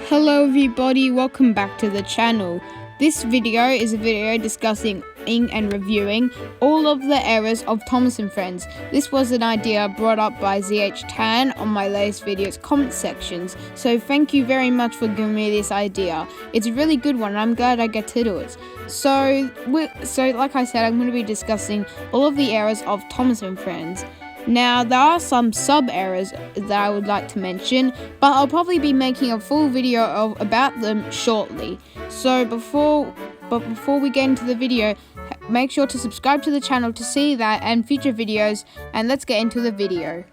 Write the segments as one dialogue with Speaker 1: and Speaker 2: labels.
Speaker 1: Hello everybody, welcome back to the channel. This video is a video discussing and reviewing all of the eras of Thomas and Friends. This was an idea brought up by ZH10 on my latest video's comment sections, so thank you very much for giving me this idea. It's a really good one and I'm glad I get to do it. So like I said, I'm going to be discussing all of the eras of Thomas and Friends. Now, there are some sub-eras that I would like to mention, but I'll probably be making a full video about them shortly. So before we get into the video, make sure to subscribe to the channel to see that and future videos, and let's get into the video.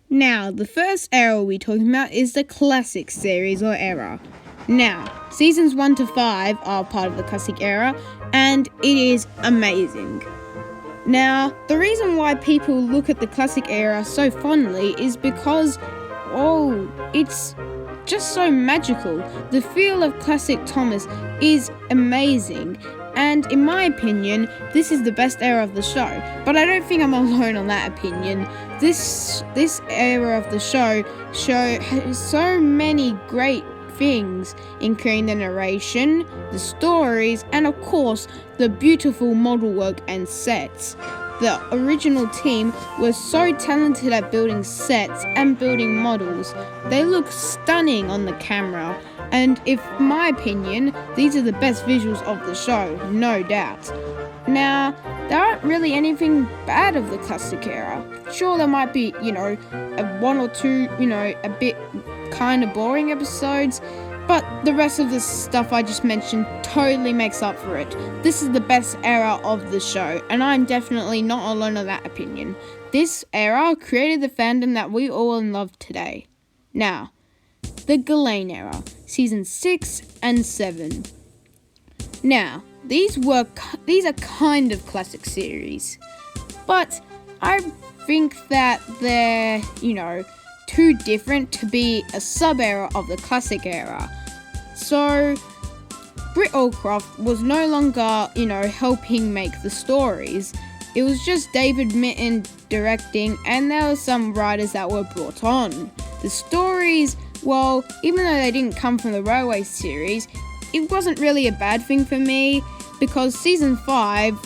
Speaker 1: Now, the first era we're talking about is the Classic series or era. Now, seasons 1 to 5 are part of the Classic era, and it is amazing. Now, the reason why people look at the Classic era so fondly is because, it's just so magical. The feel of Classic Thomas is amazing, and in my opinion, this is the best era of the show. But I don't think I'm alone on that opinion. This era of the show has so many great things, including the narration, the stories, and of course the beautiful model work and sets. The original team was so talented at building sets and building models. They look stunning on the camera, and in my opinion, these are the best visuals of the show, no doubt. Now, there aren't really anything bad of the Classic era. Sure, there might be, one or two, a bit kind of boring episodes, but the rest of the stuff I just mentioned totally makes up for it. This is the best era of the show, and I'm definitely not alone on that opinion. This era created the fandom that we all love today. Now, the Ghislaine era, seasons 6 and 7. Now, these are kind of classic series, but I think that they're, too different to be a sub-era of the Classic era. So, Britt Allcroft was no longer, helping make the stories. It was just David Mitton directing, and there were some writers that were brought on. The stories, well, even though they didn't come from the Railway series, it wasn't really a bad thing for me, because season 5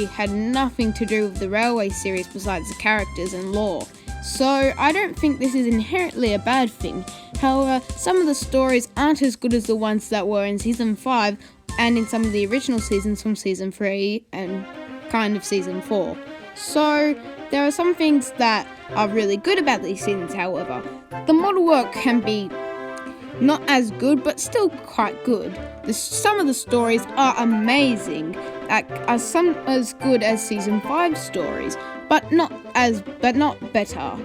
Speaker 1: had nothing to do with the Railway series besides the characters and lore. So I don't think this is inherently a bad thing. However, some of the stories aren't as good as the ones that were in season 5 and in some of the original seasons from season 3 and kind of season 4. So there are some things that are really good about these seasons, however. The model work can be not as good, but still quite good. Some of the stories are amazing, are some as good as season 5 stories, but not better.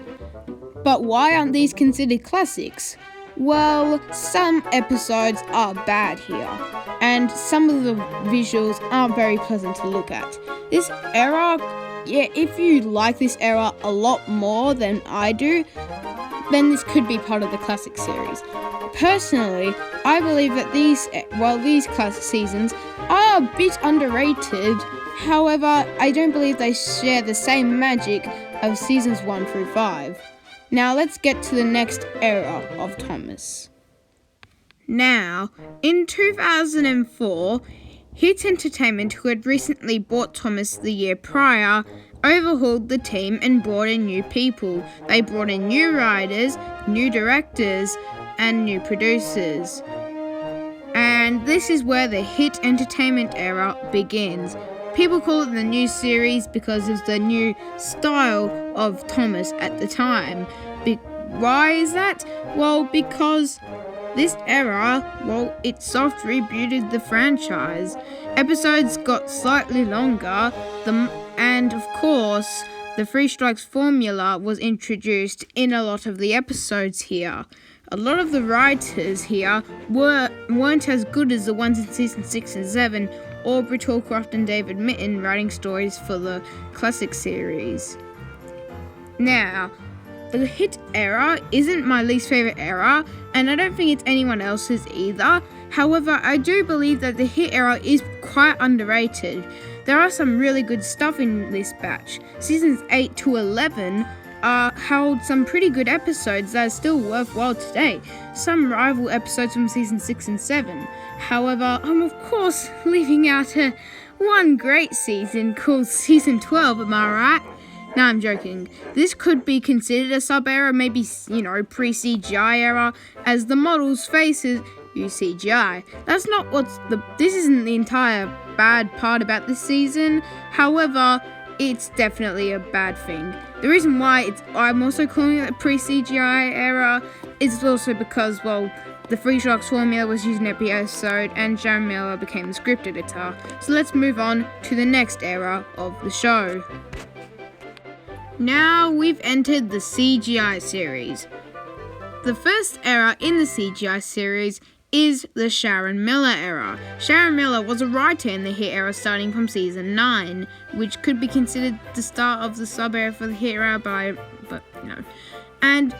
Speaker 1: But why aren't these considered classics? Well, some episodes are bad here, and some of the visuals aren't very pleasant to look at. This era, if you like this era a lot more than I do, then this could be part of the Classic series. Personally, I believe that these classic seasons are a bit underrated. However, I don't believe they share the same magic of seasons 1 through 5. Now let's get to the next era of Thomas. Now, in 2004, Hit Entertainment, who had recently bought Thomas the year prior, overhauled the team and brought in new people. They brought in new writers, new directors, and new producers. And this is where the Hit Entertainment era begins. People call it the new series because of the new style of Thomas at the time. Why is that? Well, because this era, it soft rebooted the franchise. Episodes got slightly longer, and of course, the Three Strikes formula was introduced in a lot of the episodes here. A lot of the writers here weren't as good as the ones in season 6 and 7, or Britt Allcroft and David Mitton writing stories for the Classic series. Now, the Hit era isn't my least favourite era, and I don't think it's anyone else's either. However, I do believe that the Hit era is quite underrated. There are some really good stuff in this batch. Seasons 8 to 11 held some pretty good episodes that are still worthwhile today. Some rival episodes from season 6 and 7. However, I'm of course leaving out one great season called season 12, am I right? No, I'm joking. This could be considered a sub-era, maybe, pre-CGI era, as the model's faces use CGI. This isn't the entire bad part about this season. However, it's definitely a bad thing. The reason why I'm also calling it a pre-CGI era is also because, the Free Sharks formula was used in every episode and Sharon Miller became the script editor. So let's move on to the next era of the show. Now we've entered the CGI series. The first era in the CGI series is the Sharon Miller era. Sharon Miller was a writer in the hit era starting from season 9, which could be considered the start of the sub-era for the hit era, but no. And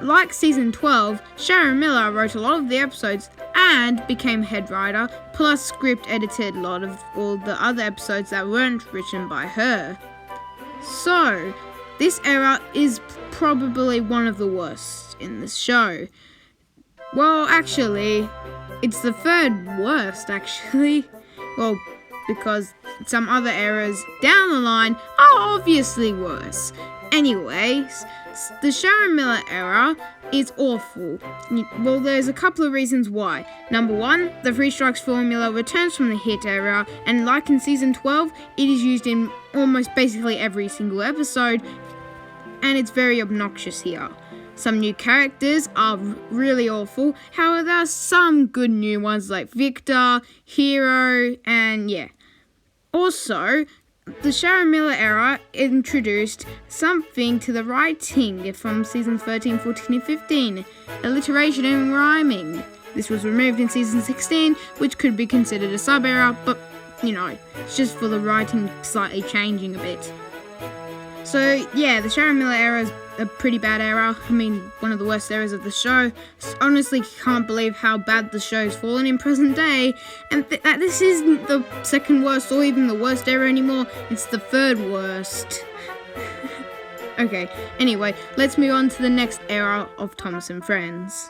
Speaker 1: like season 12, Sharon Miller wrote a lot of the episodes and became head writer, plus script edited a lot of all the other episodes that weren't written by her. So, this era is probably one of the worst in the show. Well, actually, it's the third worst, actually. Well, because some other eras down the line are obviously worse. Anyways, the Sharon Miller era is awful. Well, there's a couple of reasons why. Number one, the Free Strikes formula returns from the hit era, and like in season 12, it is used in almost basically every single episode, and it's very obnoxious here. Some new characters are really awful, however there are some good new ones like Victor, Hero, and yeah. Also, the Sharon Miller era introduced something to the writing from seasons 13, 14, and 15, alliteration and rhyming. This was removed in season 16, which could be considered a sub-era, but it's just for the writing slightly changing a bit. So yeah, the Sharon Miller era is a pretty bad era. I mean, one of the worst eras of the show. Honestly, can't believe how bad the show's fallen in present day, and that this isn't the second worst or even the worst era anymore. It's the third worst. Okay, anyway, let's move on to the next era of Thomas and Friends.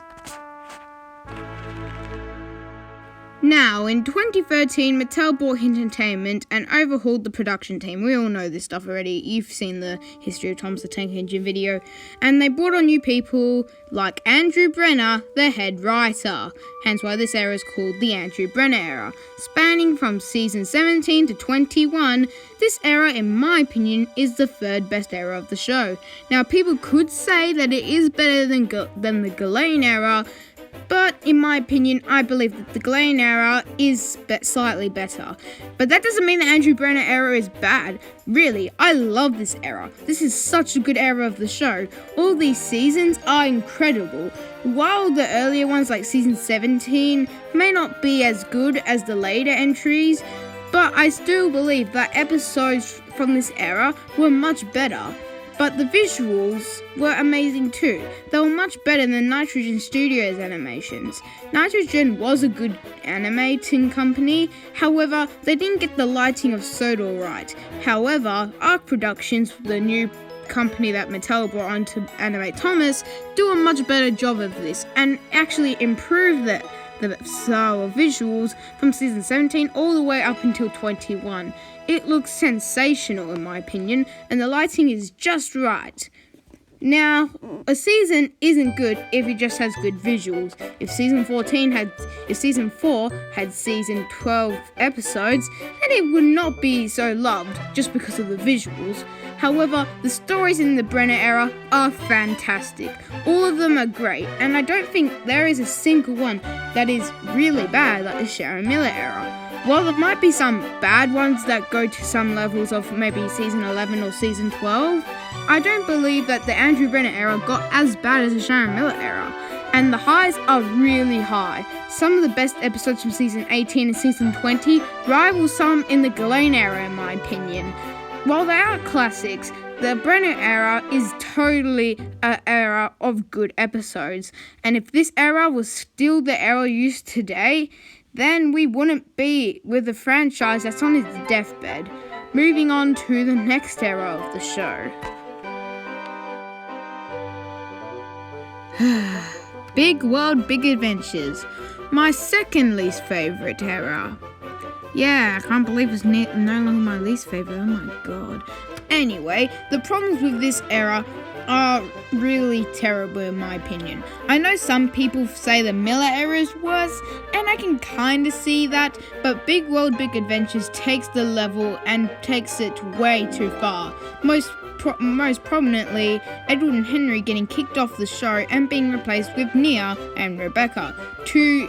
Speaker 1: Now, in 2013, Mattel bought Entertainment and overhauled the production team. We all know this stuff already. You've seen the History of Thomas the Tank Engine video. And they brought on new people like Andrew Brenner, the head writer. Hence why this era is called the Andrew Brenner era. Spanning from season 17 to 21, this era, in my opinion, is the third best era of the show. Now, people could say that it is better than the Ghislaine era, but in my opinion, I believe that the Ghislaine era is slightly better. But that doesn't mean the Andrew Brenner era is bad. Really, I love this era. This is such a good era of the show. All these seasons are incredible. While the earlier ones like season 17 may not be as good as the later entries, but I still believe that episodes from this era were much better. But the visuals were amazing too. They were much better than Nitrogen Studios animations. Nitrogen was a good animating company, however, they didn't get the lighting of Sodor right. However, Arc Productions, the new company that Mattel brought on to animate Thomas, do a much better job of this and actually improve the style of visuals from season 17 all the way up until 21. It looks sensational in my opinion, and the lighting is just right. Now, a season isn't good if it just has good visuals. If season 4 had season 12 episodes, then it would not be so loved just because of the visuals. However, the stories in the Brenner era are fantastic. All of them are great, and I don't think there is a single one that is really bad like the Sharon Miller era. While there might be some bad ones that go to some levels of maybe season 11 or season 12, I don't believe that the Andrew Brenner era got as bad as the Sharon Miller era. And the highs are really high. Some of the best episodes from season 18 and season 20 rival some in the Ghislaine era in my opinion. While they are classics, the Brenner era is totally an era of good episodes. And if this era was still the era used today, then we wouldn't be with a franchise that's on its deathbed. Moving on to the next era of the show. Big World, Big Adventures. My second least favourite era. Yeah, I can't believe it's no longer my least favourite. Oh my god. Anyway, the problems with this era are really terrible in my opinion. I know some people say the Miller era is worse, and I can kind of see that, but Big World, Big Adventures takes the level and takes it way too far. Most prominently, Edward and Henry getting kicked off the show and being replaced with Nia and Rebecca. Two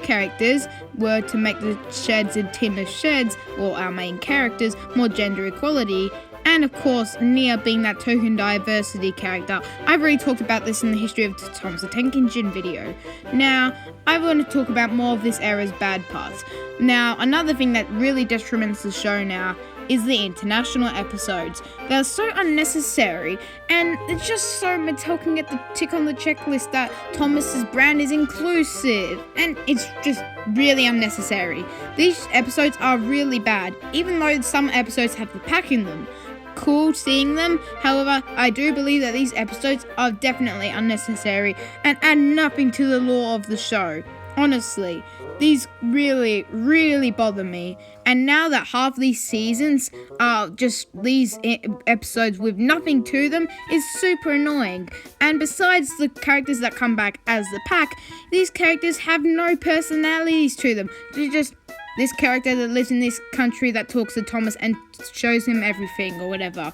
Speaker 1: characters were to make the Sheds and Team of Sheds, or our main characters, more gender equality. And of course, Nia being that token diversity character. I've already talked about this in the History of Thomas the Tank Engine video. Now, I want to talk about more of this era's bad parts. Now, another thing that really detriments the show now is the international episodes. They're so unnecessary, and it's just so talking at the tick on the checklist that Thomas's brand is inclusive, and it's just really unnecessary. These episodes are really bad, even though some episodes have the pack in them. Cool seeing them, however, I do believe that these episodes are definitely unnecessary and add nothing to the lore of the show. Honestly, these really, really bother me. And now that half these seasons are just these episodes with nothing to them is super annoying. And besides the characters that come back as the pack, these characters have no personalities to them. They're just this character that lives in this country that talks to Thomas and shows him everything or whatever.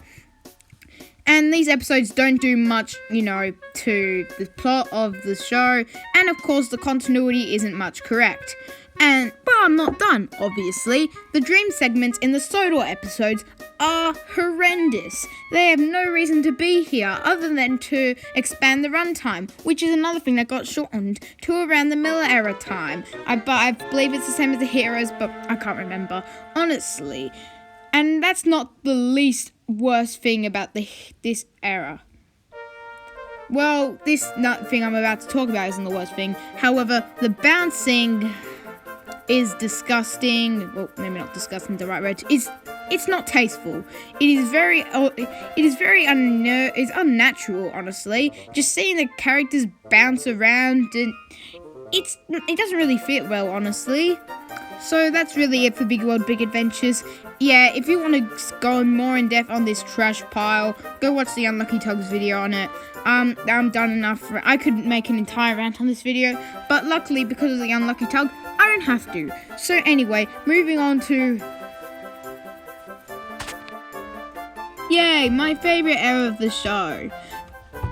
Speaker 1: And these episodes don't do much, to the plot of the show. And of course, the continuity isn't much correct. But I'm not done, obviously. The dream segments in the Sodor episodes are horrendous. They have no reason to be here other than to expand the runtime, which is another thing that got shortened to around the Miller era time. I believe it's the same as the Heroes, but I can't remember, honestly. And that's not the least worst thing about this era. Well, this thing I'm about to talk about isn't the worst thing. However, the bouncing is disgusting. Well, maybe not disgusting, the right word. It's not tasteful. It's unnatural, honestly. Just seeing the characters bounce around, and it doesn't really fit well, honestly. So that's really it for Big World, Big Adventures. Yeah, if you want to go more in depth on this trash pile, go watch the Unlucky Tugs video on it. I'm done enough. I could make an entire rant on this video, but luckily because of the Unlucky Tug, I don't have to. So anyway, moving on to... Yay, my favourite era of the show.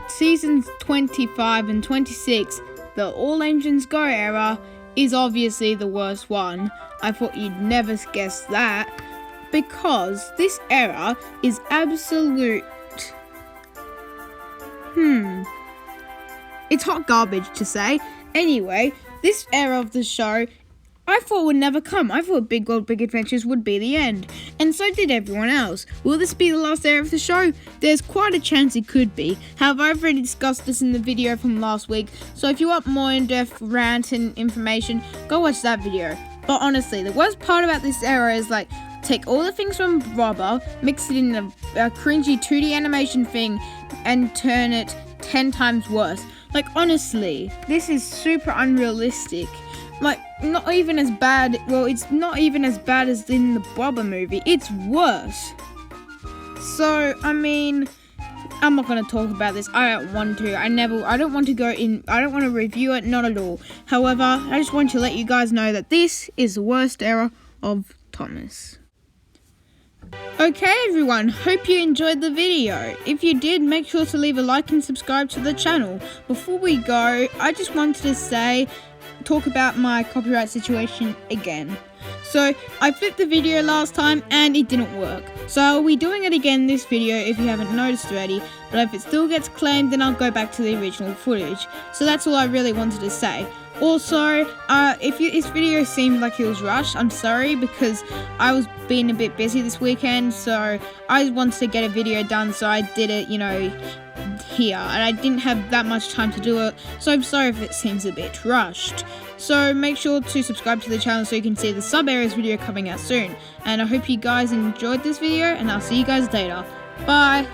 Speaker 1: Seasons 25 and 26, the All Engines Go era, is obviously the worst one. I thought you'd never guess that, because this era is absolute... It's hot garbage to say. Anyway, this era of the show, I thought would never come. I thought Big World, Big Adventures would be the end, and so did everyone else. Will this be the last era of the show? There's quite a chance it could be. However, I've already discussed this in the video from last week, so if you want more in-depth rant and information, go watch that video. But honestly, the worst part about this era is take all the things from Robber, mix it in a cringy 2D animation thing, and turn it 10 times worse. Honestly, this is super unrealistic. Not even as bad. Well, it's not even as bad as in the Bobber movie. It's worse. So, I'm not going to talk about this. I don't want to. I don't want to go in. I don't want to review it. Not at all. However, I just want to let you guys know that this is the worst era of Thomas. Okay everyone, hope you enjoyed the video. If you did, make sure to leave a like and subscribe to the channel. Before we go, I just wanted to talk about my copyright situation again. So, I flipped the video last time and it didn't work. So I'll be doing it again this video if you haven't noticed already, but if it still gets claimed, then I'll go back to the original footage. So that's all I really wanted to say. Also, if this video seemed like it was rushed, I'm sorry, because I was being a bit busy this weekend, so I wanted to get a video done, so I did it, here, and I didn't have that much time to do it, so I'm sorry if it seems a bit rushed. So make sure to subscribe to the channel so you can see the sub-areas video coming out soon, and I hope you guys enjoyed this video, and I'll see you guys later. Bye!